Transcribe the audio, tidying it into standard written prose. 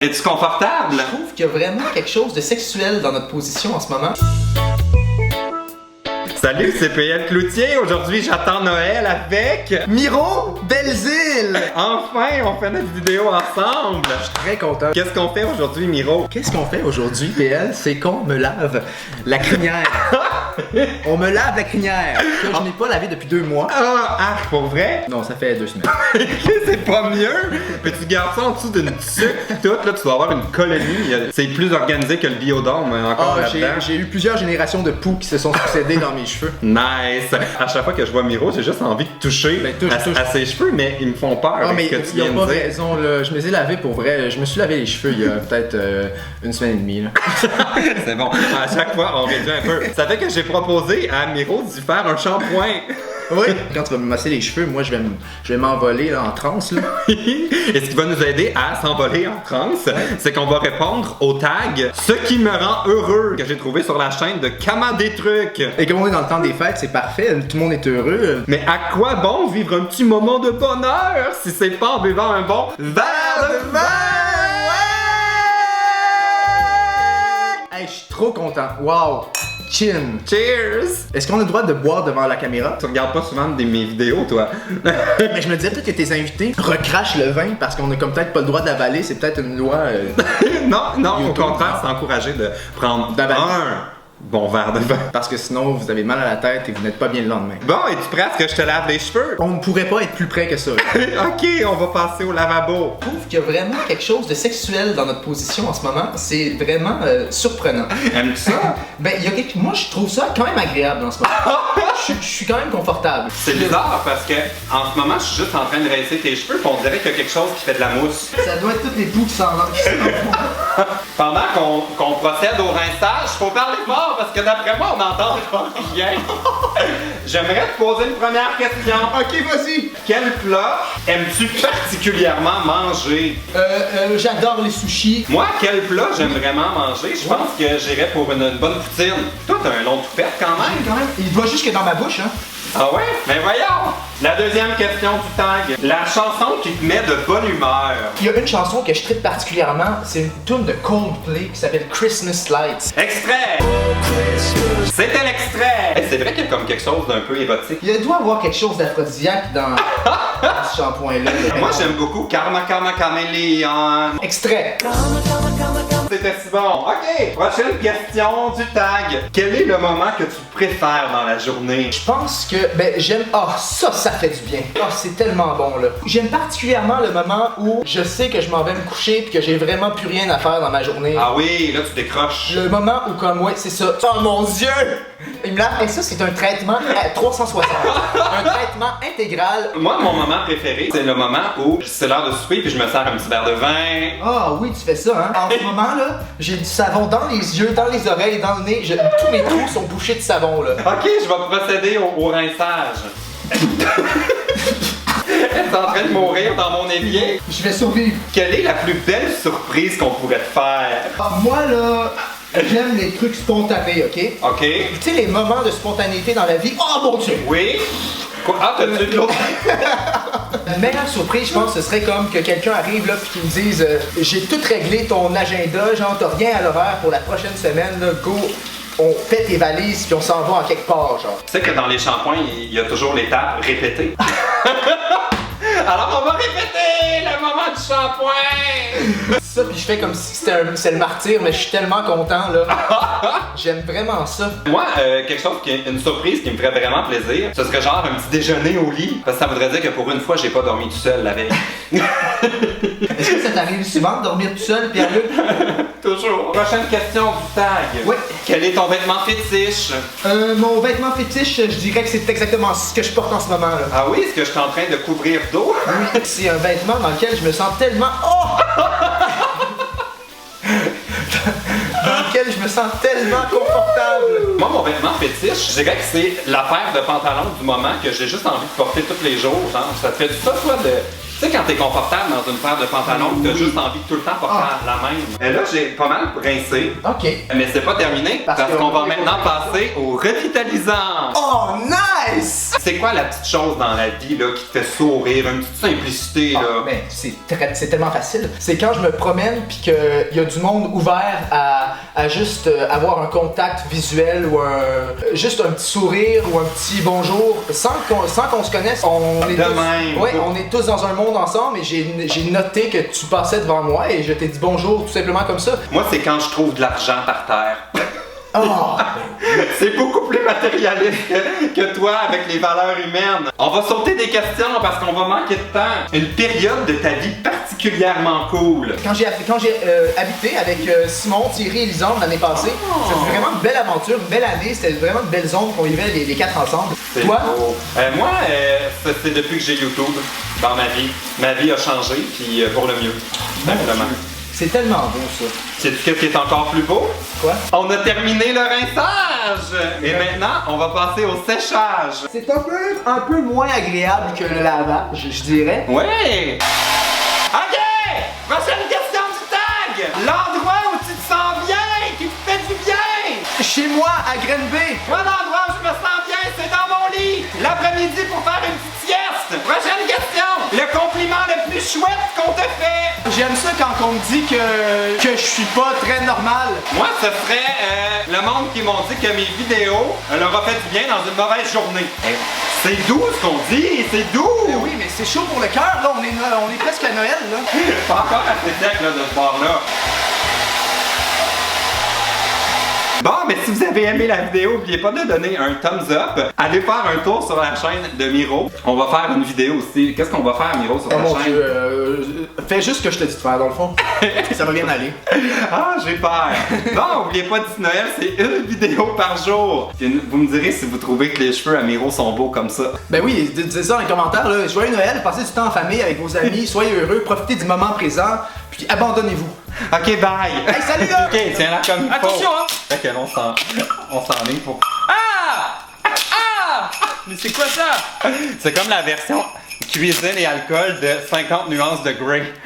Es-tu confortable? Je trouve qu'il y a vraiment quelque chose de sexuel dans notre position en ce moment. Salut, c'est PL Cloutier. Aujourd'hui, j'attends Noël avec Miro Belzile! Enfin, on fait notre vidéo ensemble. Je suis très content. Qu'est-ce qu'on fait aujourd'hui, Miro? Qu'est-ce qu'on fait aujourd'hui, PL? C'est qu'on me lave la crinière. On me lave la crinière que je n'ai pas lavé depuis 2 mois. Ah, pour vrai? Non, ça fait 2 semaines. C'est pas mieux? Mais tu gardes ça en dessous d'une tuque toute, là, tu dois avoir une colonie. C'est plus organisé que le biodôme, encore là-dedans. J'ai eu plusieurs générations de poux qui se sont succédés dans mes cheveux. Nice! À chaque fois que je vois Miro, j'ai juste envie de toucher à ses cheveux, mais ils me font peur avec ce que tu viens de dire. Pas raison, là. Je me les ai lavés pour vrai. Je me suis lavé les cheveux il y a peut-être 1 semaine et demie. Là. C'est bon. À chaque fois, on réduit un peu. Ça fait que j'ai proposé à Miro d'y faire un shampoing. Oui. Quand tu vas me masser les cheveux, moi je vais m'envoler là, en transe. Là. Et ce qui va nous aider à s'envoler en transe, c'est qu'on va répondre au tag « Ce qui me rend heureux » que j'ai trouvé sur la chaîne de Kama des trucs. Et comme on est dans le temps des fêtes, c'est parfait, tout le monde est heureux. Mais à quoi bon vivre un petit moment de bonheur si c'est pas en buvant un bon verre de vin? Hey, je suis trop content. Wow! Chin! Cheers! Est-ce qu'on a le droit de boire devant la caméra? Tu regardes pas souvent mes vidéos, toi. Mais je me disais peut-être que tes invités recrachent le vin parce qu'on a comme peut-être pas le droit d'avaler, c'est peut-être une loi. Non, YouTube. au contraire, c'est encouragé de prendre un bon verre de vin. Parce que sinon, vous avez mal à la tête et vous n'êtes pas bien le lendemain. Bon, es-tu prêt à ce que je te lave les cheveux? On ne pourrait pas être plus près que ça. Ok, on va passer au lavabo. Je trouve qu'il y a vraiment quelque chose de sexuel dans notre position en ce moment. C'est vraiment surprenant. Aimes-tu ça? Ben, il y a moi, je trouve ça quand même agréable en ce moment. Je suis quand même confortable. C'est bizarre parce que en ce moment, je suis juste en train de rincer tes cheveux, puis on dirait qu'il y a quelque chose qui fait de la mousse. Ça doit être toutes les poux qui s'en vont. Pendant qu'on procède au rinçage, faut parler fort parce que d'après moi, on n'entend pas rien. J'aimerais te poser une première question. Ok, vas-y. Quel plat aimes-tu particulièrement manger? J'adore les sushis. Moi, quel plat j'aime vraiment manger? Je pense que j'irais pour une bonne poutine. Toi, t'as un long toupette quand même. Il doit jusque dans ma bouche, hein. Ah ouais? Ben voyons! La deuxième question du tag. La chanson qui te met de bonne humeur. Il y a une chanson que je tripe particulièrement, c'est une tune de Coldplay qui s'appelle Christmas Lights. Extrait! C'était l'extrait! C'est vrai qu'il y a comme quelque chose d'un peu érotique. Il doit y avoir quelque chose d'aphrodisiaque dans ce shampoing-là. Moi, j'aime beaucoup Karma Karma Caméléon. Extrait! C'était si bon. Ok, prochaine question du tag. Quel est le moment que tu préfères dans la journée? Je pense que, j'aime... ça fait du bien. C'est tellement bon, là. J'aime particulièrement le moment où je sais que je m'en vais me coucher puis que j'ai vraiment plus rien à faire dans ma journée. Ah oui, là, tu décroches. Le moment où, comme, ouais, c'est ça. Oh mon Dieu! Il me lave. Et ça, c'est un traitement à 360. Un traitement intégral. Moi, mon moment préféré, c'est le moment où c'est l'heure de souper puis je me sers un petit verre de vin. Ah oui, tu fais ça, hein? En ce moment, là, j'ai du savon dans les yeux, dans les oreilles, dans le nez. Tous mes trous sont bouchés de savon, là. Ok, je vais procéder au rinçage. Elle est en train de mourir dans mon évier. Je vais survivre. Quelle est la plus belle surprise qu'on pourrait te faire? Moi, là... J'aime les trucs spontanés, ok? Ok. Tu sais, les moments de spontanéité dans la vie. Oh mon Dieu! Oui? Quoi? Ah, t'as-tu de l'autre? La meilleure surprise, je pense, ce serait comme que quelqu'un arrive là puis qu'il me dise j'ai tout réglé ton agenda, genre t'as rien à l'horaire pour la prochaine semaine, là, go! On fait tes valises puis on s'en va en quelque part, genre. Tu sais que dans les shampoings, il y a toujours l'étape répéter. Alors on va répéter le moment du shampoing! Ça, puis je fais comme si c'est le martyr, mais je suis tellement content, là. J'aime vraiment ça. Moi, quelque chose une surprise qui me ferait vraiment plaisir, ce serait genre un petit déjeuner au lit. Parce que ça voudrait dire que pour une fois, j'ai pas dormi tout seul la veille. Est-ce que ça t'arrive souvent de dormir tout seul, Pierre-Luc? Toujours. Prochaine question du tag. Oui. Quel est ton vêtement fétiche? Mon vêtement fétiche, je dirais que c'est exactement ce que je porte en ce moment, là. Ah oui? Est-ce que je suis en train de couvrir d'eau? Oui, c'est un vêtement dans lequel je me sens tellement... Oh! Dans lequel je me sens tellement confortable. Moi, mon vêtement fétiche, je dirais que c'est la paire de pantalons du moment que j'ai juste envie de porter tous les jours. Genre, ça te fait ça, toi, de... Tu sais, quand t'es confortable dans une paire de pantalons, t'as juste envie de tout le temps porter la même. Et là, j'ai pas mal rincé. Ok. Mais c'est pas terminé, parce qu'on va maintenant passer au revitalisant. Oh, nice! c'est quoi la petite chose dans la vie là, qui te fait sourire, une petite simplicité là? Ben, c'est tellement facile. C'est quand je me promène puis qu'il y a du monde ouvert à juste avoir un contact visuel ou juste un petit sourire ou un petit bonjour sans qu'on se connaisse. On est tous dans un monde ensemble et j'ai noté que tu passais devant moi et je t'ai dit bonjour tout simplement comme ça. Moi, c'est quand je trouve de l'argent par terre. Oh! C'est beaucoup plus matérialiste que toi avec les valeurs humaines. On va sauter des questions parce qu'on va manquer de temps. Une période de ta vie particulièrement cool. Quand j'ai habité avec Simon, Thierry et Lisande l'année passée, c'était vraiment une belle aventure, une belle année, c'était vraiment une belle zone qu'on vivait les quatre ensemble. Toi? Moi, c'est depuis que j'ai YouTube dans ma vie. Ma vie a changé, puis pour le mieux. Simplement. C'est tellement beau ça. Sais-tu ce qui est encore plus beau? Quoi? On a terminé le rinçage! Et maintenant, on va passer au séchage. C'est un peu moins agréable que le lavage, je dirais. Ouais! OK! Prochaine question du tag! L'endroit où tu te sens bien, qui te fait du bien! Chez moi, à Grenby. Moi, l'endroit où je me sens bien, c'est dans mon lit! L'après-midi pour faire une petite sieste! Prochaine question! Le compliment le plus chouette qu'on te fait! J'aime ça quand on me dit que je suis pas très normal. Moi, ce serait le monde qui m'ont dit que mes vidéos leur ont fait du bien dans une mauvaise journée. C'est doux ce qu'on dit, c'est doux! Oui, mais c'est chaud pour le cœur, là, on est presque à Noël, là. C'est encore assez sec, là, de ce bord-là. Bon, mais si vous avez aimé la vidéo, n'oubliez pas de donner un thumbs up. Allez faire un tour sur la chaîne de Miro. On va faire une vidéo aussi. Qu'est-ce qu'on va faire, Miro, sur la mon chaîne? Dieu, fais juste ce que je te dis de faire, dans le fond. Ça va bien aller. Ah, j'ai peur. Bon, n'oubliez pas, d'ici Noël, c'est une vidéo par jour. Puis vous me direz si vous trouvez que les cheveux à Miro sont beaux comme ça. Ben oui, dites ça dans les commentaires, là. Joyeux Noël, passez du temps en famille avec vos amis, soyez heureux, profitez du moment présent, puis abandonnez-vous. Ok, bye! Hey, salut là! Ok, tiens là comme il faut. Attention, hein! Fait que là, on s'en est pour... Ah! Ah! Mais c'est quoi ça? C'est comme la version cuisine et alcool de 50 nuances de Grey.